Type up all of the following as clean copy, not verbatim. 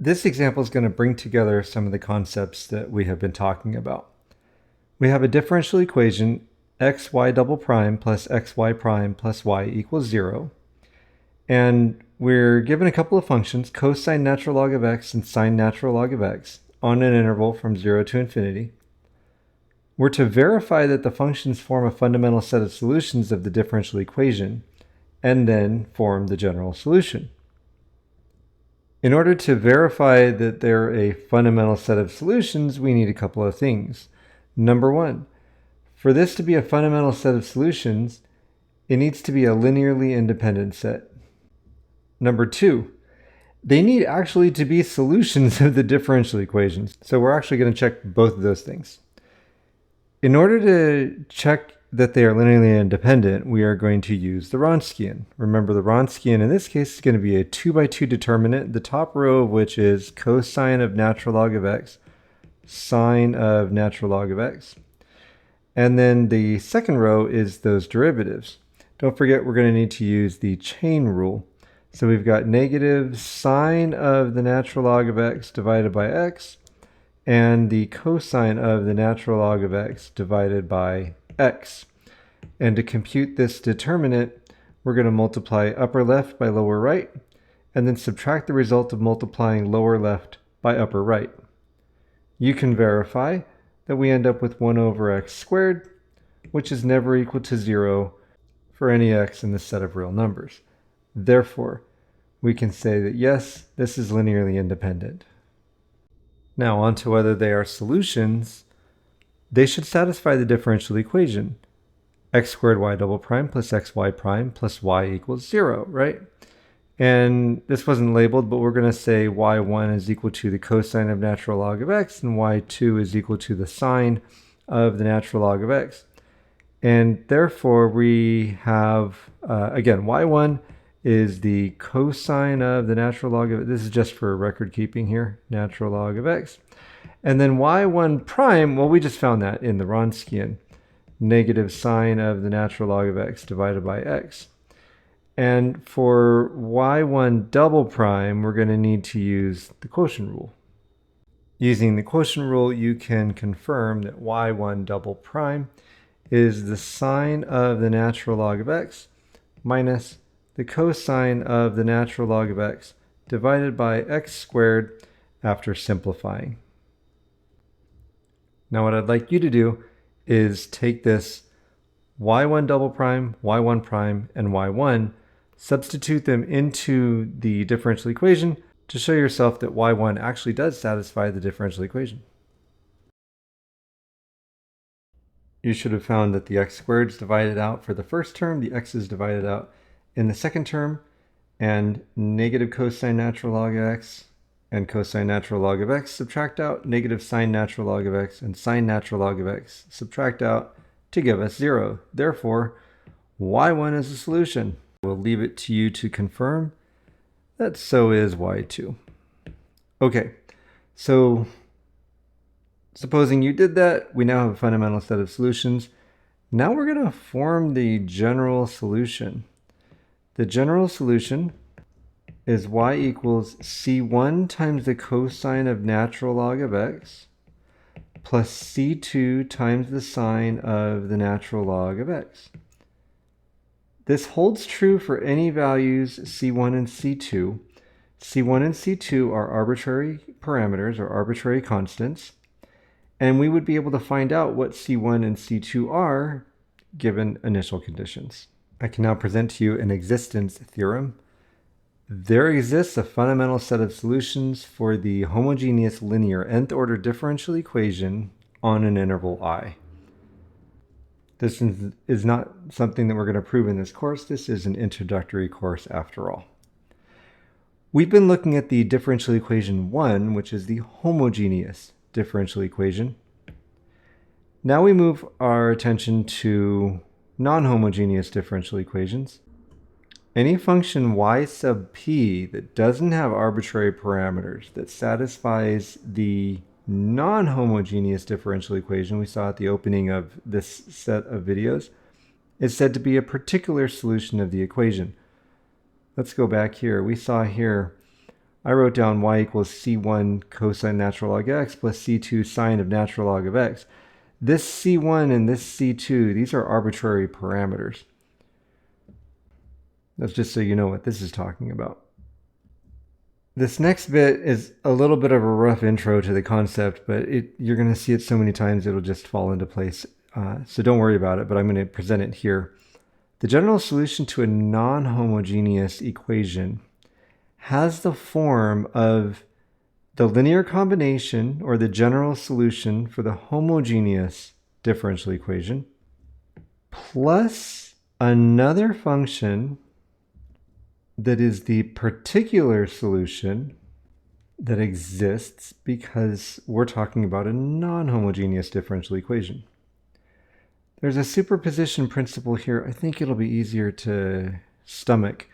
This example is going to bring together some of the concepts that we have been talking about. We have a differential equation xy double prime plus xy prime plus y equals 0. And we're given a couple of functions, cosine natural log of x and sine natural log of x, on an interval from 0 to infinity. We're to verify that the functions form a fundamental set of solutions of the differential equation, and then form the general solution. In order to verify that they're a fundamental set of solutions, we need a couple of things. Number one, for this to be a fundamental set of solutions, it needs to be a linearly independent set. Number two, they need actually to be solutions of the differential equations. So we're actually going to check both of those things. In order to check that they are linearly independent, we are going to use the Wronskian. Remember, the Wronskian in this case is going to be a 2 by 2 determinant, the top row of which is cosine of natural log of x, sine of natural log of x. And then the second row is those derivatives. Don't forget, we're going to need to use the chain rule. So we've got negative sine of the natural log of x divided by x, and the cosine of the natural log of x divided by x. And to compute this determinant, we're going to multiply upper left by lower right, and then subtract the result of multiplying lower left by upper right. You can verify that we end up with 1 over x squared, which is never equal to 0 for any x in the set of real numbers. Therefore, we can say that yes, this is linearly independent. Now on to whether they are solutions. They should satisfy the differential equation. X squared y double prime plus xy prime plus y equals 0, right? And this wasn't labeled, but we're going to say y1 is equal to the cosine of natural log of x, and y2 is equal to the sine of the natural log of x. And therefore, we have, again, y1 is the cosine of the natural log of, this is just for record keeping here, natural log of x. And then y1 prime, well, we just found that in the Wronskian, negative sine of the natural log of x divided by x. And for y1 double prime, we're going to need to use the quotient rule. Using the quotient rule, you can confirm that y1 double prime is the sine of the natural log of x minus the cosine of the natural log of x divided by x squared after simplifying. Now what I'd like you to do is take this y1 double prime, y1 prime, and y1, substitute them into the differential equation to show yourself that y1 actually does satisfy the differential equation. You should have found that the x squared is divided out for the first term, the x is divided out in the second term, and negative cosine natural log of x and cosine natural log of x subtract out, negative sine natural log of x and sine natural log of x subtract out to give us 0. Therefore, y1 is a solution. We'll leave it to you to confirm that so is y2. Okay, so supposing you did that, we now have a fundamental set of solutions. Now we're going to form the general solution. The general solution is y equals c1 times the cosine of natural log of x plus c2 times the sine of the natural log of x. This holds true for any values c1 and c2. c1 and c2 are arbitrary parameters or arbitrary constants, and we would be able to find out what c1 and c2 are given initial conditions. I can now present to you an existence theorem. There exists a fundamental set of solutions for the homogeneous linear nth order differential equation on an interval I. This is not something that we're going to prove in this course. This is an introductory course after all. We've been looking at the differential equation 1, which is the homogeneous differential equation. Now we move our attention to non-homogeneous differential equations. Any function y sub p that doesn't have arbitrary parameters, that satisfies the non-homogeneous differential equation we saw at the opening of this set of videos, is said to be a particular solution of the equation. Let's go back here. We saw here I wrote down y equals c1 cosine natural log x plus c2 sine of natural log of x. This c1 and this c2, these are arbitrary parameters. That's just so you know what this is talking about. This next bit is a little bit of a rough intro to the concept, but you're going to see it so many times it'll just fall into place. So don't worry about it, but I'm going to present it here. The general solution to a non-homogeneous equation has the form of the linear combination or the general solution for the homogeneous differential equation plus another function that is the particular solution that exists because we're talking about a non-homogeneous differential equation. There's a superposition principle here. I think it'll be easier to stomach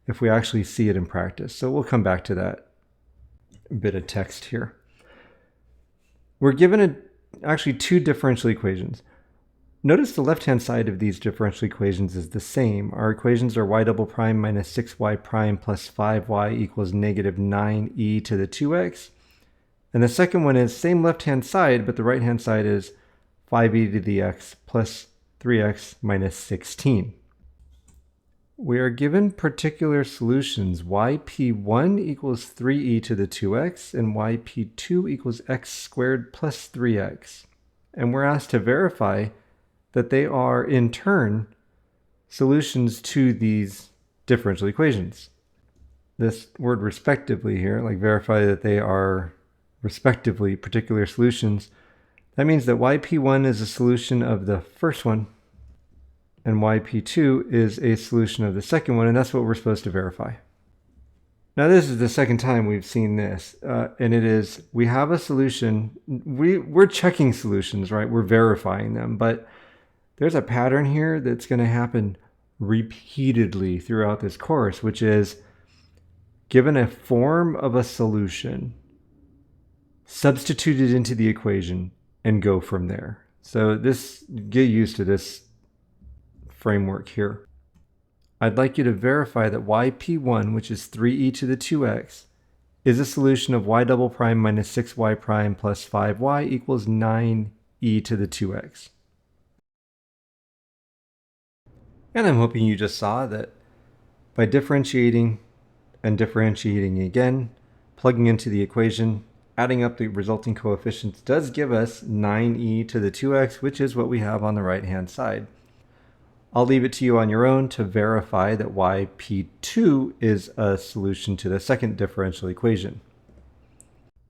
if we actually see it in practice. So we'll come back to that bit of text here. We're given actually two differential equations. Notice the left-hand side of these differential equations is the same. Our equations are y double prime minus 6y prime plus 5y equals negative 9e to the 2x. And the second one is same left-hand side, but the right-hand side is 5e to the x plus 3x minus 16. We are given particular solutions. yp1 equals 3e to the 2x and yp2 equals x squared plus 3x. And we're asked to verify that they are, in turn, solutions to these differential equations. This word respectively here, like verify that they are respectively particular solutions, that means that yp1 is a solution of the first one and yp2 is a solution of the second one, and that's what we're supposed to verify. Now this is the second time we've seen this, and it is, we have a solution, we're checking solutions, right? We're verifying them, but there's a pattern here that's going to happen repeatedly throughout this course, which is given a form of a solution, substitute it into the equation, and go from there. So get used to this framework here. I'd like you to verify that yp1, which is 3e to the 2x, is a solution of y double prime minus 6y prime plus 5y equals 9e to the 2x. And I'm hoping you just saw that by differentiating and differentiating again, plugging into the equation, adding up the resulting coefficients does give us 9e to the 2x, which is what we have on the right-hand side. I'll leave it to you on your own to verify that yp2 is a solution to the second differential equation.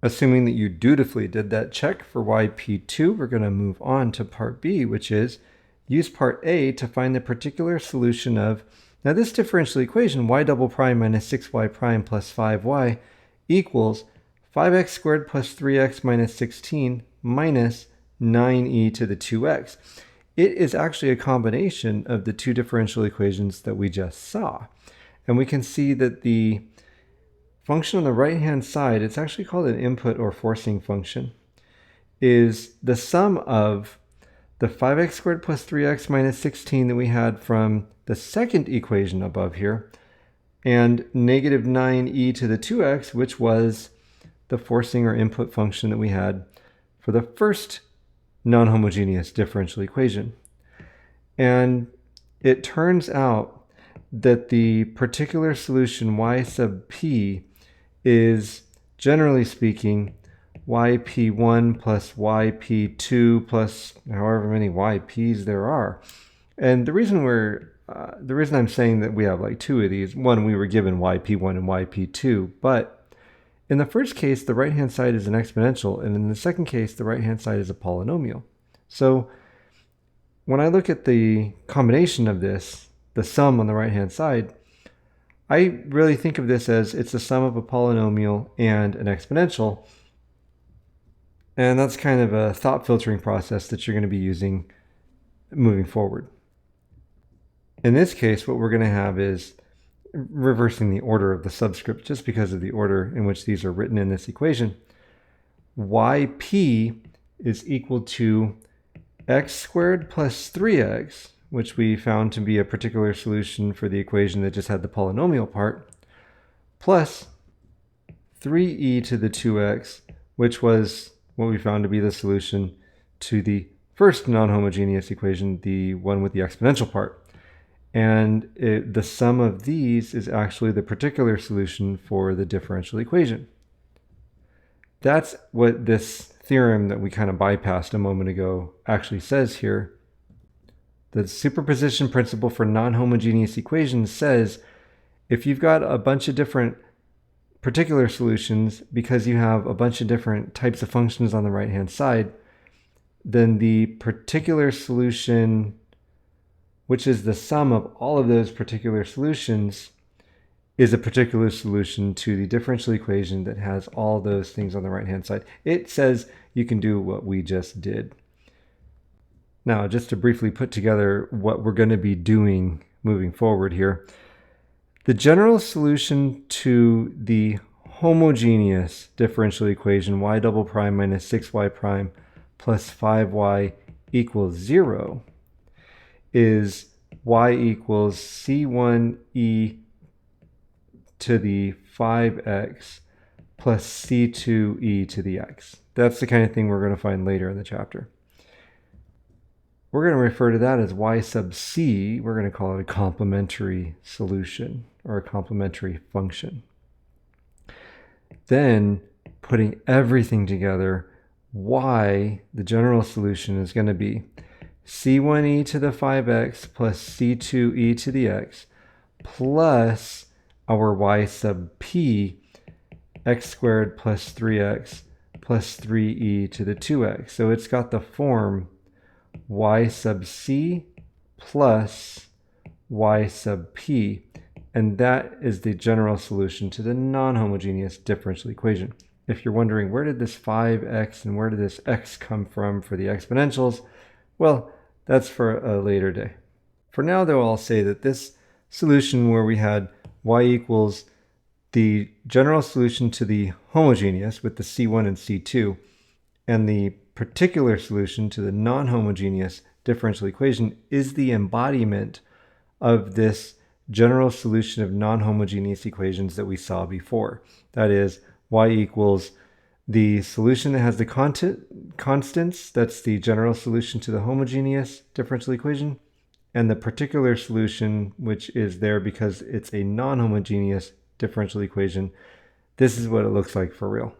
Assuming that you dutifully did that check for yp2, we're going to move on to part B, which is use part A to find the particular solution of, now this differential equation, y double prime minus 6y prime plus 5y equals 5x squared plus 3x minus 16 minus 9e to the 2x. It is actually a combination of the two differential equations that we just saw. And we can see that the function on the right-hand side, it's actually called an input or forcing function, is the sum of the 5x squared plus 3x minus 16 that we had from the second equation above here, and negative 9e to the 2x, which was the forcing or input function that we had for the first non-homogeneous differential equation. And it turns out that the particular solution y sub p is, generally speaking, yp1 plus yp2 plus however many yp's there are. And the reason I'm saying that we have like two of these, one, we were given yp1 and yp2, but in the first case, the right-hand side is an exponential, and in the second case, the right-hand side is a polynomial. So when I look at the combination of this, the sum on the right-hand side, I really think of this as it's the sum of a polynomial and an exponential. And that's kind of a thought filtering process that you're going to be using moving forward. In this case, what we're going to have is reversing the order of the subscript just because of the order in which these are written in this equation. Yp is equal to x squared plus 3x, which we found to be a particular solution for the equation that just had the polynomial part, plus 3e to the 2x, which was what we found to be the solution to the first non-homogeneous equation, the one with the exponential part. And the sum of these is actually the particular solution for the differential equation. That's what this theorem that we kind of bypassed a moment ago actually says here. The superposition principle for non-homogeneous equations says if you've got a bunch of different particular solutions because you have a bunch of different types of functions on the right-hand side, then the particular solution, which is the sum of all of those particular solutions, is a particular solution to the differential equation that has all those things on the right-hand side. It says you can do what we just did. Now, just to briefly put together what we're going to be doing moving forward here, the general solution to the homogeneous differential equation y double prime minus 6y prime plus 5y equals 0 is y equals c1e to the 5x plus c2e to the x. That's the kind of thing we're going to find later in the chapter. We're going to refer to that as y sub c. We're going to call it a complementary solution or a complementary function. Then, putting everything together, y, the general solution, is going to be c1e to the 5x plus c2e to the x plus our y sub p, x squared plus 3x plus 3e to the 2x. So it's got the form y sub c plus y sub p, and that is the general solution to the non-homogeneous differential equation. If you're wondering where did this 5x and where did this x come from for the exponentials, well, that's for a later day. For now, though, I'll say that this solution where we had y equals the general solution to the homogeneous with the c1 and c2, and the particular solution to the non-homogeneous differential equation is the embodiment of this general solution of non-homogeneous equations that we saw before. That is, y equals the solution that has the constants, that's the general solution to the homogeneous differential equation, and the particular solution, which is there because it's a non-homogeneous differential equation. This is what it looks like for real.